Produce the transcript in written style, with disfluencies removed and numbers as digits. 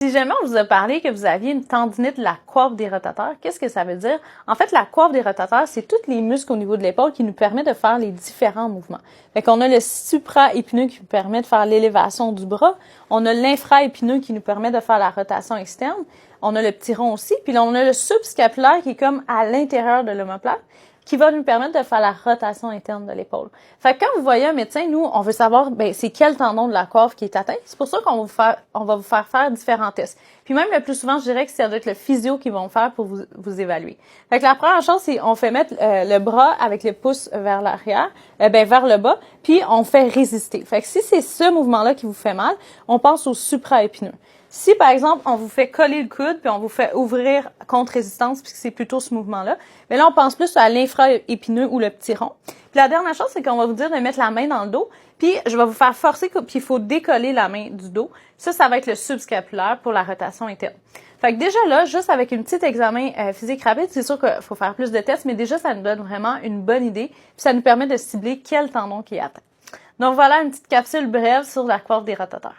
Si jamais on vous a parlé que vous aviez une tendinite de la coiffe des rotateurs, qu'est-ce que ça veut dire? En fait, la coiffe des rotateurs, c'est tous les muscles au niveau de l'épaule qui nous permettent de faire les différents mouvements. Fait qu'on a le supraépineux qui nous permet de faire l'élévation du bras. On a l'infraépineux qui nous permet de faire la rotation externe. On a le petit rond aussi. Puis là, on a le subscapulaire qui est comme à l'intérieur de l'omoplate, qui va nous permettre de faire la rotation interne de l'épaule. Fait que quand vous voyez un médecin, nous, on veut savoir, c'est quel tendon de la coiffe qui est atteint. C'est pour ça qu'on va vous faire différents tests. Puis même le plus souvent, je dirais que ça doit être le physio qui vont faire pour vous évaluer. Fait que la première chose, c'est on fait mettre le bras avec le pouce vers l'arrière, vers le bas, puis on fait résister. Fait que si c'est ce mouvement-là qui vous fait mal, on pense au supraépineux. Si, par exemple, on vous fait coller le coude, puis on vous fait ouvrir contre résistance, puisque c'est plutôt ce mouvement-là, mais là, on pense plus à l'infraépineux ou le petit rond. Puis la dernière chose, c'est qu'on va vous dire de mettre la main dans le dos, puis je vais vous faire forcer, puis il faut décoller la main du dos. Ça va être le subscapulaire pour la rotation interne. Fait que déjà là, juste avec un petit examen physique rapide, c'est sûr qu'il faut faire plus de tests, mais déjà, ça nous donne vraiment une bonne idée, puis ça nous permet de cibler quel tendon qui est atteint. Donc voilà une petite capsule brève sur la coiffe des rotateurs.